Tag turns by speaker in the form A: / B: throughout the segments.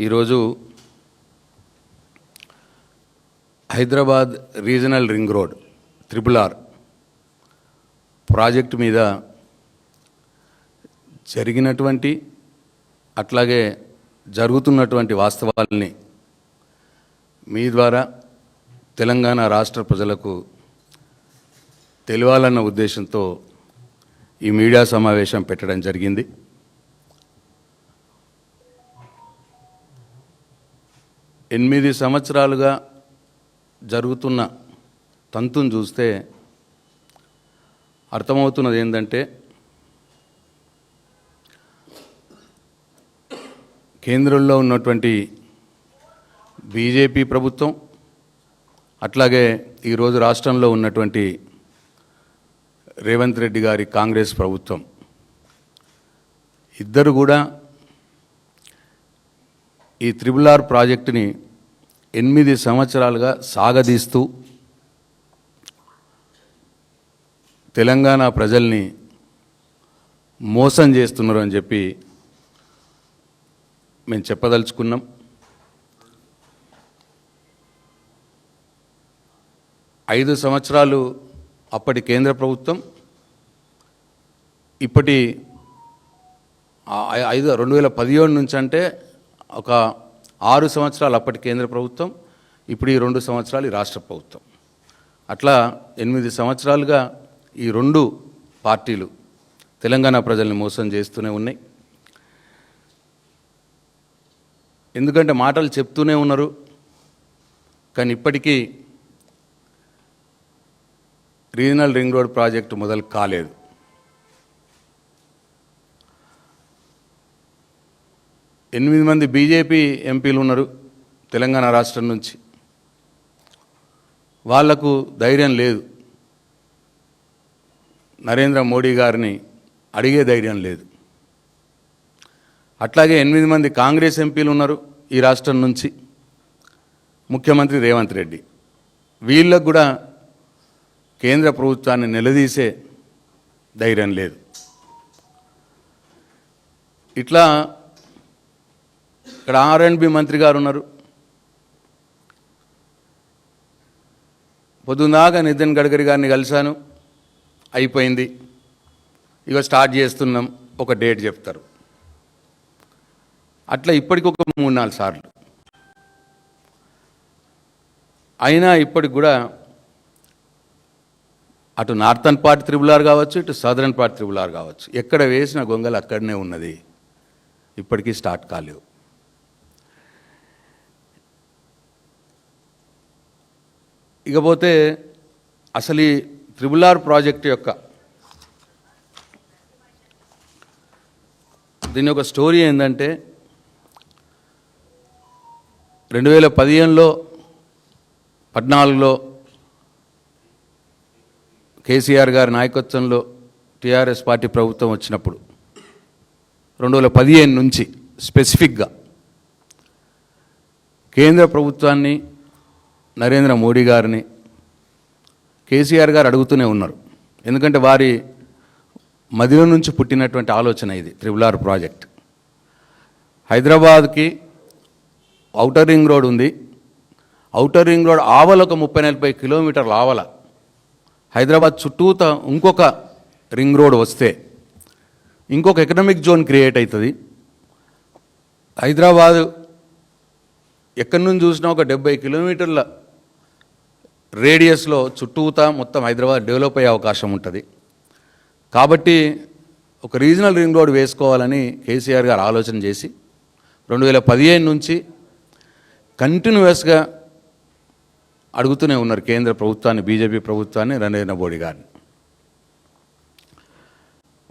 A: ఈరోజు Hyderabad regional ring road RRR project మీద జరిగినటువంటి అట్లాగే జరుగుతున్నటువంటి వాస్తవాల్ని మీ ద్వారా తెలంగాణ రాష్ట్ర ప్రజలకు తెలియాలన్న ఉద్దేశంతో ఈ మీడియా సమావేశం పెట్టడం జరిగింది. ఎనిమిది సంవత్సరాలుగా జరుగుతున్న తంతును చూస్తే అర్థమవుతున్నది ఏంటంటే కేంద్రంలో ఉన్నటువంటి బీజేపీ ప్రభుత్వం అట్లాగే ఈరోజు రాష్ట్రంలో ఉన్నటువంటి రేవంత్ రెడ్డి గారి కాంగ్రెస్ ప్రభుత్వం ఇద్దరు కూడా ఈ RRR ప్రాజెక్టుని 8 సంవత్సరాలుగా సాగదీస్తూ తెలంగాణ ప్రజల్ని మోసం చేస్తున్నారు అని చెప్పి మేము చెప్పదలుచుకున్నాం. ఐదు సంవత్సరాలు అప్పటి కేంద్ర ప్రభుత్వం, ఇప్పటి 2017 నుంచి అంటే ఒక 6 సంవత్సరాలు అప్పటి కేంద్ర ప్రభుత్వం, ఇప్పుడు ఈ 2 సంవత్సరాలు ఈ రాష్ట్ర ప్రభుత్వం. అట్లా 8 సంవత్సరాలుగా ఈ 2 పార్టీలు తెలంగాణ ప్రజల్ని మోసం చేస్తూనే ఉన్నాయి. ఎందుకంటే మాటలు చెప్తూనే ఉన్నారు, కానీ ఇప్పటికీ రీజనల్ రింగ్ రోడ్ ప్రాజెక్టు మొదలు కాలేదు. ఎనిమిది మంది బీజేపీ ఎంపీలు ఉన్నారు తెలంగాణ రాష్ట్రం నుంచి. వాళ్లకు ధైర్యం లేదు, నరేంద్ర మోడీ గారిని అడిగే ధైర్యం లేదు. అట్లాగే 8 మంది కాంగ్రెస్ ఎంపీలు ఉన్నారు ఈ రాష్ట్రం నుంచి, ముఖ్యమంత్రి రేవంత్ రెడ్డి. వీళ్ళకు కూడా కేంద్ర ప్రభుత్వాన్ని నిలదీసే ధైర్యం లేదు. ఇట్లా ఇక్కడ R&B మంత్రి గారు ఉన్నారు. పొద్దున్నాక నితిన్ గడ్కరీ గారిని కలిశాను, అయిపోయింది, ఇక స్టార్ట్ చేస్తున్నాం, ఒక డేట్ చెప్తారు. అట్లా ఇప్పటికి ఒక 3-4 సార్లు అయినా ఇప్పటికి కూడా అటు నార్థన్ పార్ట్ RRR కావచ్చు, ఇటు సదరన్ పార్ట్ RRR కావచ్చు, ఎక్కడ వేసిన గొంగలు అక్కడనే ఉన్నది, ఇప్పటికీ స్టార్ట్ కాలేవు. ఇకపోతే అసలు ఈ RRR ప్రాజెక్టు యొక్క దీని యొక్క స్టోరీ ఏంటంటే 2015లో 14లో కేసీఆర్ గారి నాయకత్వంలో టీఆర్ఎస్ పార్టీ ప్రభుత్వం వచ్చినప్పుడు 2015 నుంచి స్పెసిఫిక్గా కేంద్ర ప్రభుత్వాన్ని, నరేంద్ర మోడీ గారిని కేసీఆర్ గారు అడుగుతూనే ఉన్నారు. ఎందుకంటే వారి మదిలో నుంచి పుట్టినటువంటి ఆలోచన ఇది RRR ప్రాజెక్ట్. హైదరాబాద్కి ఔటర్ రింగ్ రోడ్ ఉంది, ఔటర్ రింగ్ రోడ్ ఆవల ఒక 30-40 కిలోమీటర్ల ఆవల హైదరాబాద్ చుట్టూత ఇంకొక రింగ్ రోడ్ వస్తే ఇంకొక ఎకనామిక్ జోన్ క్రియేట్ అవుతుంది. హైదరాబాద్ ఎక్కడి నుంచి చూసినా ఒక 70 కిలోమీటర్ల రేడియస్లో చుట్టూతా మొత్తం హైదరాబాద్ డెవలప్ అయ్యే అవకాశం ఉంటుంది. కాబట్టి ఒక రీజనల్ రింగ్ రోడ్ వేసుకోవాలని కేసీఆర్ గారు ఆలోచన చేసి 2015 నుంచి కంటిన్యూస్గా అడుగుతూనే ఉన్నారు కేంద్ర ప్రభుత్వాన్ని, బీజేపీ ప్రభుత్వాన్ని, నరేంద్ర మోడీ గారిని.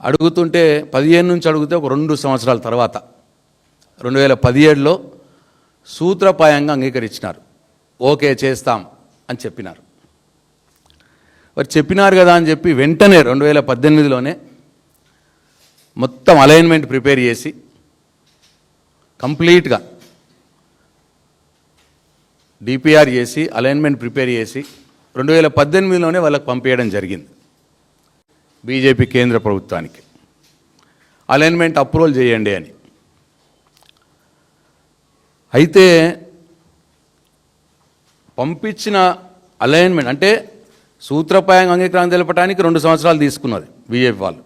A: అడుగుతుంటే 15 నుంచి అడిగితే ఒక 2 సంవత్సరాల తర్వాత 2017లో సూత్రప్రాయంగా అంగీకరించినారు. ఓకే చేస్తాం అని చెప్పినారు. మరి చెప్పినారు కదా అని చెప్పి వెంటనే 2018లోనే మొత్తం అలైన్మెంట్ ప్రిపేర్ చేసి కంప్లీట్గా డిపిఆర్ చేసి అలైన్మెంట్ ప్రిపేర్ చేసి 2018లోనే వాళ్ళకి పంపించడం జరిగింది బీజేపీ కేంద్ర ప్రభుత్వానికి. అలైన్మెంట్ అప్రూవల్ చేయండి అని. అయితే పంపించిన అలైన్మెంట్ అంటే సూత్రప్రాయంగా అంగీకారం తెలపడానికి 2 సంవత్సరాలు తీసుకున్నది బీజేపీ వాళ్ళు.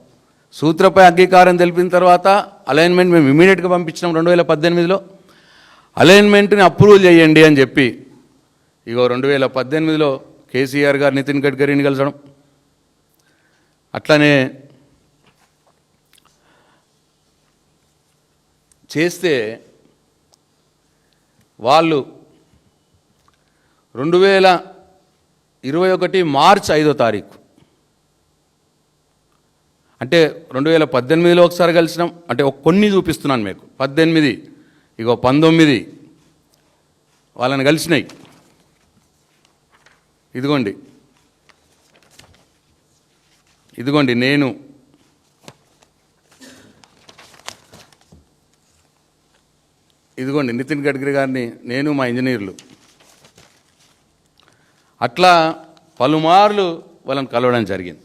A: సూత్రప్రాయ అంగీకారం తెలిపిన తర్వాత అలైన్మెంట్ మేము ఇమీడియట్గా పంపించినాం 2018లో. అలైన్మెంట్ని అప్రూవ్ చేయండి అని చెప్పి ఇగో 2018లో కేసీఆర్ గారు నితిన్ గడ్కరీని కలిసడం, అట్లనే చేస్తే వాళ్ళు 2021 మార్చి 5వ తారీఖు అంటే 2018లో ఒకసారి కలిసినాం. అంటే కొన్ని చూపిస్తున్నాను మీకు. 18 ఇగో 19 వాళ్ళని కలిసినాయి. ఇదిగోండి నేను నితిన్ గడ్కరీ గారిని, నేను మా ఇంజనీర్లు అట్లా పలుమార్లు వాళ్ళని కలవడం జరిగింది.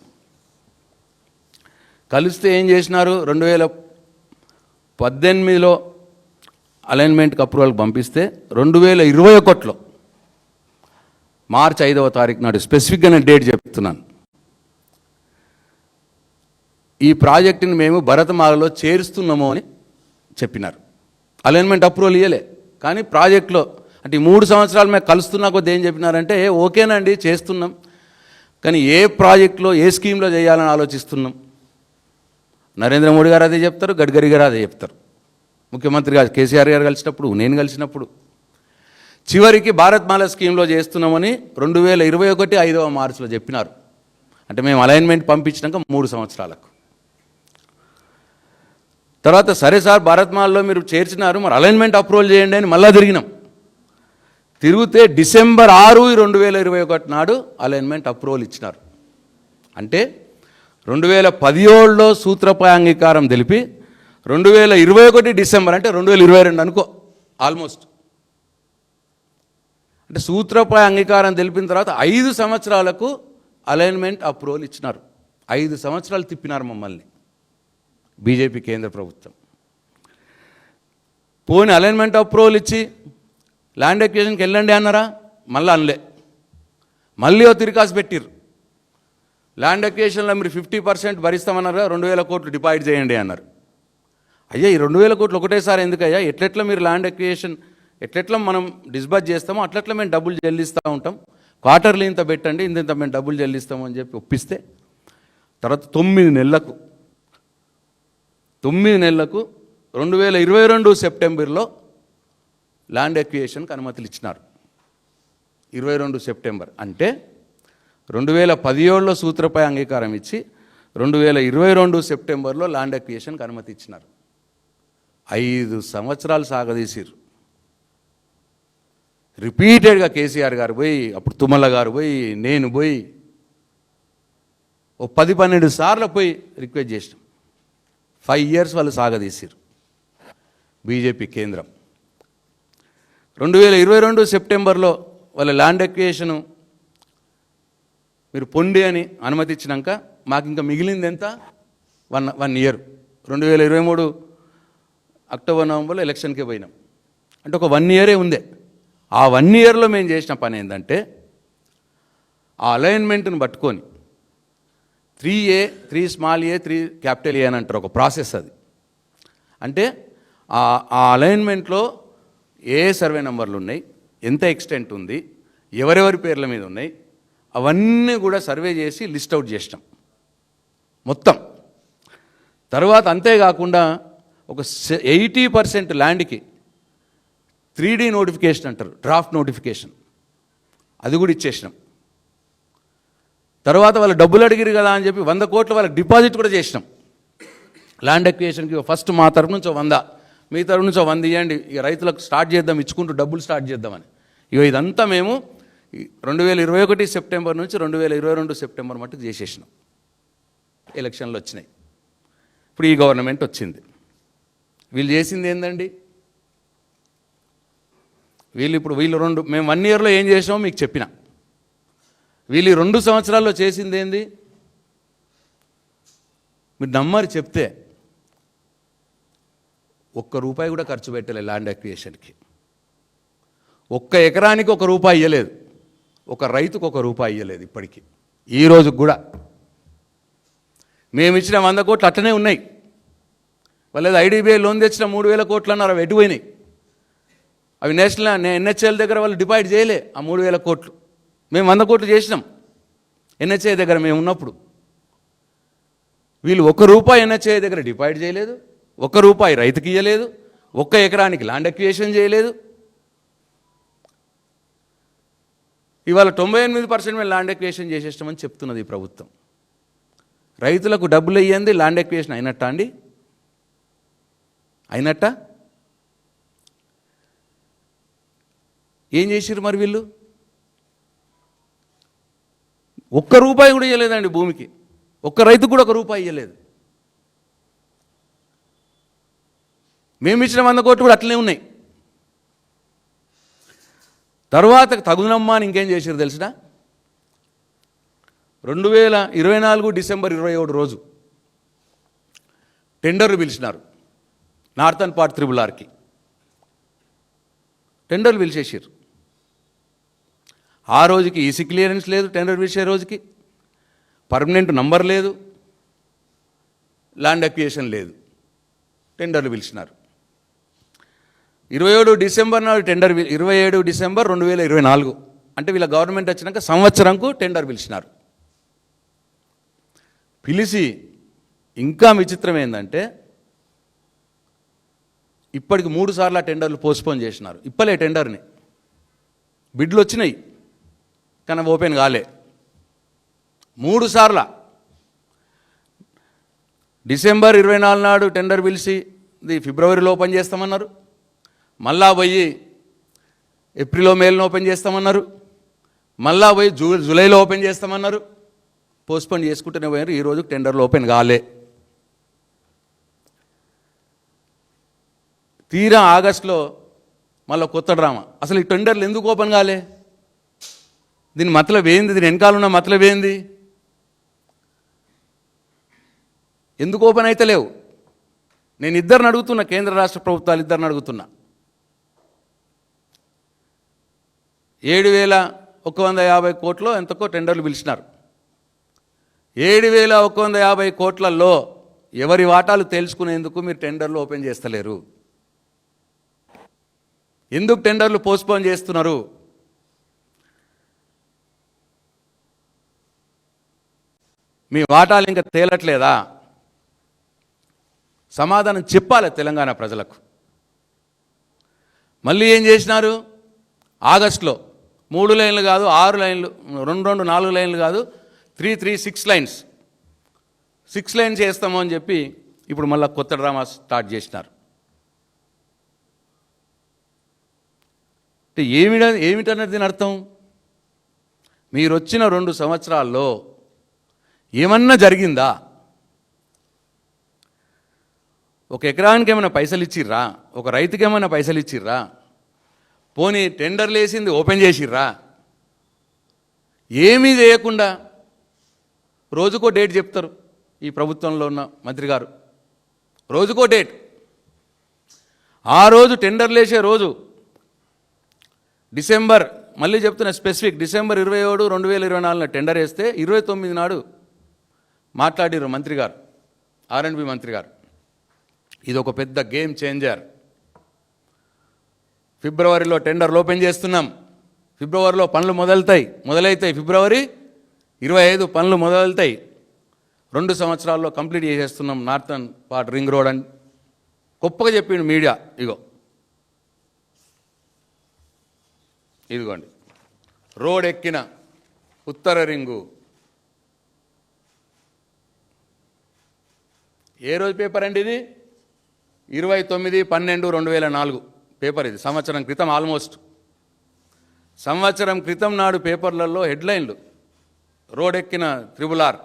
A: కలిస్తే ఏం చేసినారు, 2018లో అలైన్మెంట్కి అప్రూవల్కి పంపిస్తే 2021లో మార్చి 5వ తారీఖు నాడు స్పెసిఫిక్గా నేను డేట్ చెప్తున్నాను, ఈ ప్రాజెక్టుని మేము భరతమాలలో చేరుస్తున్నాము అని చెప్పినారు. అలైన్మెంట్ అప్రూవల్ ఇవ్వలే, కానీ ప్రాజెక్టులో అంటే 3 సంవత్సరాలు మేము కలుస్తున్నా కొద్ది ఏం చెప్పినారంటే ఓకేనండి చేస్తున్నాం, కానీ ఏ ప్రాజెక్టులో ఏ స్కీమ్లో చేయాలని ఆలోచిస్తున్నాం. నరేంద్ర మోడీ గారు అదే చెప్తారు, గడ్కరీ గారు అదే చెప్తారు. ముఖ్యమంత్రి గారు కేసీఆర్ గారు కలిసినప్పుడు, నేను కలిసినప్పుడు చివరికి భారత్మాల స్కీమ్లో చేస్తున్నామని 2021 5వ మార్చిలో చెప్పినారు. అంటే మేము అలైన్మెంట్ పంపించినాక 3 సంవత్సరాలకు తర్వాత సరే సార్ భారత్మాలలో మీరు చేర్చినారు, మరి అలైన్మెంట్ అప్రూవల్ చేయండి అని మళ్ళా తిరిగితే డిసెంబర్ 6, 2021 నాడు అలైన్మెంట్ అప్రూవల్ ఇచ్చినారు. అంటే 2017లో సూత్రప్రాయ అంగీకారం తెలిపి 2021 డిసెంబర్ అంటే 2022 అనుకో ఆల్మోస్ట్. అంటే సూత్రప్రాయ అంగీకారం తెలిపిన తర్వాత 5 సంవత్సరాలకు అలైన్మెంట్ అప్రూవల్ ఇచ్చినారు. 5 సంవత్సరాలు తిప్పినారు మమ్మల్ని బీజేపీ కేంద్ర ప్రభుత్వం. పోని అలైన్మెంట్ అప్రూవల్ ఇచ్చి ల్యాండ్ ఎక్విజిషన్కి వెళ్ళండి అన్నారా, మళ్ళీ అనలే. మళ్ళీ తిరికాసు పెట్టిర్రు. ల్యాండ్ ఎక్విజిషన్లో మీరు 50% భరిస్తామన్నారా, 2,000 కోట్లు డిపాజిట్ చేయండి అన్నారు. అయ్యా ఈ 2,000 కోట్లు ఒకటేసారి ఎందుకయ్యా, ఎట్లెట్లా మీరు ల్యాండ్ ఎక్విజిషన్ ఎట్లెట్లా మనం డిస్బర్స్ చేస్తామో అట్లట్లా మేము డబ్బులు చెల్లిస్తూ ఉంటాం, క్వార్టర్లీ ఇంత పెట్టండి, ఇంత మేము డబ్బులు చెల్లిస్తాము అని చెప్పి ఒప్పిస్తే తర్వాత 9 నెలలకు 2022 సెప్టెంబర్లో ల్యాండ్ ఎక్విజిషన్కి అనుమతులు ఇచ్చినారు. 22 సెప్టెంబర్ అంటే 2017లో సూత్రప్రాయ అంగీకారం ఇచ్చి 2022 సెప్టెంబర్లో ల్యాండ్ ఎక్విజిషన్కి అనుమతి ఇచ్చినారు. 5 సంవత్సరాలు సాగదీసిరు. రిపీటెడ్గా కేసీఆర్ గారు పోయి, అప్పుడు తుమ్మల గారు పోయి, నేను పోయి 10-12 సార్లు పోయి రిక్వెస్ట్ చేసినాం. 5 years వాళ్ళు సాగదీసిరు బీజేపీ కేంద్రం. 2022 సెప్టెంబర్లో వాళ్ళ ల్యాండ్ ఎక్విజిషను మీరు పొండి అని అనుమతి ఇచ్చినాక మాకు ఇంకా మిగిలింది ఎంత, 1 year. 2023 అక్టోబర్ నవంబర్లో ఎలక్షన్కే పోయినాం. అంటే ఒక 1 year ఉందే. ఆ 1 yearలో మేము చేసిన పని ఏంటంటే ఆ అలైన్మెంట్ను పట్టుకొని 3A 3 small a 3 capital A అని అంటారు, ఒక ప్రాసెస్ అది. అంటే ఆ అలైన్మెంట్లో ఏ సర్వే నెంబర్లు ఉన్నాయి, ఎంత ఎక్స్టెంట్ ఉంది, ఎవరెవరి పేర్ల మీద ఉన్నాయి, అవన్నీ కూడా సర్వే చేసి లిస్ట్ అవుట్ చేసినాం మొత్తం. తర్వాత అంతేకాకుండా ఒక 80% ల్యాండ్కి 3D నోటిఫికేషన్ అంటారు, డ్రాఫ్ట్ నోటిఫికేషన్, అది కూడా ఇచ్చేసినాం. తర్వాత వాళ్ళు డబ్బులు అడిగిరు కదా అని చెప్పి 100 కోట్లు వాళ్ళకి డిపాజిట్ కూడా చేసినాం ల్యాండ్ ఎక్విజిషన్కి. ఫస్ట్ మా తరఫు నుంచి 100, మీ తరఫు నుంచి 100 ఇవ్వండి, ఇక రైతులకు స్టార్ట్ చేద్దాం, ఇచ్చుకుంటూ డబ్బులు స్టార్ట్ చేద్దామని. ఇదంతా మేము 2021 సెప్టెంబర్ నుంచి 2022 సెప్టెంబర్ మట్టుకు చేసేసినాం. ఎలక్షన్లు వచ్చినాయి, ఇప్పుడు ఈ గవర్నమెంట్ వచ్చింది. వీళ్ళు చేసింది ఏందండి, వీళ్ళు మేము 1 yearలో ఏం చేసామో మీకు చెప్పిన. వీళ్ళు 2 సంవత్సరాల్లో చేసింది ఏంది, మీరు నమ్మరు చెప్తే, ₹1 కూడా ఖర్చు పెట్టలే ల్యాండ్ అక్విజిషన్కి. ఒక్క ఎకరానికి ఒక రూపాయి ఇవ్వలేదు, ఒక రైతుకు ఒక రూపాయి ఇవ్వలేదు ఇప్పటికీ, ఈ రోజుకు కూడా. మేము ఇచ్చిన 100 కోట్లు అట్లనే ఉన్నాయి. వాళ్ళు ఐడిబిఐ లోన్ తెచ్చిన 3,000 కోట్లు అన్నారు, అవి ఎటుపోయినాయి? అవి నేషనల్ ఎన్హెచ్ఎల్ దగ్గర వాళ్ళు డిపాజిట్ చేయలే ఆ 3,000 కోట్లు. మేము 100 కోట్లు చేసినాం ఎన్హెచ్ఐ దగ్గర మేము ఉన్నప్పుడు. వీళ్ళు 1 రూపాయి ఎన్హెచ్ఐ దగ్గర డిపాజిట్ చేయలేదు, 1 రూపాయి రైతుకి ఇవ్వలేదు, 1 ఎకరానికి ల్యాండ్ అక్విజిషన్ చేయలేదు. ఇవాళ 98% మేము ల్యాండ్ అక్విజిషన్ చేసేస్తామని చెప్తున్నది ఈ ప్రభుత్వం. రైతులకు డబ్బులు ఇయ్యంది ల్యాండ్ అక్విజిషన్ అయినట్టా అండి? అయినట్టా? ఏం చేసిర్రు మరి వీళ్ళు? 1 రూపాయి కూడా ఇవ్వలేదండి భూమికి, 1 రైతుకు కూడా 1 రూపాయి ఇవ్వలేదు. మేము ఇచ్చిన 100 కోట్లు కూడా అట్లనే ఉన్నాయి. తర్వాత తగునమ్మా అని ఇంకేం చేశారు తెలిసిన? 2024 డిసెంబర్ 27 రోజు టెండర్లు పిలిచినారు నార్థన్ పార్ట్ త్రిబుల్-ఆర్కి. టెండర్లు పిలిచేసారు. ఆ రోజుకి ఈసీ క్లియరెన్స్ లేదు, టెండర్ పిలిచే రోజుకి పర్మనెంట్ నంబర్ లేదు, ల్యాండ్ అక్విజిషన్ లేదు, టెండర్లు పిలిచినారు. 27 డిసెంబర్ నాడు టెండర్, 27 డిసెంబర్ 2024 అంటే వీళ్ళ గవర్నమెంట్ వచ్చినాక సంవత్సరంకు టెండర్ పిలిచినారు. పిలిచి ఇంకా విచిత్రం ఏంటంటే ఇప్పటికి 3 సార్లు టెండర్లు పోస్ట్పోన్ చేసినారు. ఇప్పలే టెండర్ని, బిడ్లు వచ్చినాయి కానీ ఓపెన్ కాలే. 3 సార్ల డిసెంబర్ 24 నాడు టెండర్ పిలిచి ఫిబ్రవరిలో ఓపెన్ చేస్తామన్నారు, మళ్ళా పోయి ఏప్రిల్లో మేలో ఓపెన్ చేస్తామన్నారు, మళ్ళా పోయి జూలైలో ఓపెన్ చేస్తామన్నారు. పోస్ట్పోన్ చేసుకుంటూనే పోయారు. ఈ రోజు టెండర్లు ఓపెన్ కాలే. తీరా ఆగస్టులో మళ్ళీ కొత్త డ్రామా. అసలు ఈ టెండర్లు ఎందుకు ఓపెన్ కాలే? దీని మతలబ్ ఏంది? దీని వెనకాల ఉన్న మతలబ్ ఏంది? ఎందుకు ఓపెన్ అయితే లేవు? నేను ఇద్దరిని అడుగుతున్నా, కేంద్ర రాష్ట్ర ప్రభుత్వాలు ఇద్దరిని అడుగుతున్నా. 7,150 కోట్లు ఎంతకో టెండర్లు పిలిచినారు. 7,150 కోట్లలో ఎవరి వాటాలు తెలుసుకునేందుకు మీరు టెండర్లు ఓపెన్ చేస్తలేరు? ఎందుకు టెండర్లు పోస్ట్పోన్ చేస్తున్నారు? మీ వాటాలు ఇంకా తేలట్లేదా? సమాధానం చెప్పాలి తెలంగాణ ప్రజలకు. మళ్ళీ ఏం చేసినారు? ఆగస్టులో 3 లైన్లు కాదు 6 లైన్లు, 2 4 లైన్లు కాదు 3 6 లైన్స్, 6 లైన్స్ చేస్తాము అని చెప్పి ఇప్పుడు మళ్ళీ కొత్త డ్రామా స్టార్ట్ చేసినారు. అంటే ఏమిటన్నది దీని అర్థం? మీరు వచ్చిన 2 సంవత్సరాల్లో ఏమన్నా జరిగిందా? ఒక ఎకరానికి ఏమైనా పైసలు ఇచ్చిర్రా? ఒక రైతుకి ఏమైనా పైసలు ఇచ్చిర్రా? పోనీ టెండర్లు వేసింది ఓపెన్ చేసిర్రా? ఏమీ చేయకుండా రోజుకో డేట్ చెప్తారు ఈ ప్రభుత్వంలో ఉన్న మంత్రి గారు. రోజుకో డేట్. ఆ రోజు టెండర్లు వేసే రోజు డిసెంబర్, మళ్ళీ చెప్తున్న స్పెసిఫిక్, డిసెంబర్ 27, 2024 టెండర్ వేస్తే 29 నాడు మాట్లాడిరు మంత్రి గారు, R&B మంత్రి గారు. ఇది ఒక పెద్ద గేమ్ చేంజర్. ఫిబ్రవరిలో టెండర్లు ఓపెన్ చేస్తున్నాం, ఫిబ్రవరిలో పనులు మొదలవుతాయి, ఫిబ్రవరి 25 పనులు మొదలవుతాయి, 2 సంవత్సరాల్లో కంప్లీట్ చేసేస్తున్నాం నార్థన్ పార్ట్ రింగ్ రోడ్ అని గొప్పగా చెప్పిండు మీడియా. ఇదిగోండి రోడ్ ఎక్కిన ఉత్తర రింగు. ఏ రోజు పేపర్ అండి ఇది? 29/12/2004 పేపర్ ఇది. సంవత్సరం క్రితం, ఆల్మోస్ట్ సంవత్సరం క్రితం నాడు పేపర్లలో హెడ్లైన్లు: రోడ్ ఎక్కిన త్రిబుల్-ఆర్,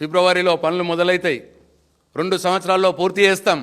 A: ఫిబ్రవరిలో పనులు మొదలవుతాయి, 2 సంవత్సరాల్లో పూర్తి చేస్తాం.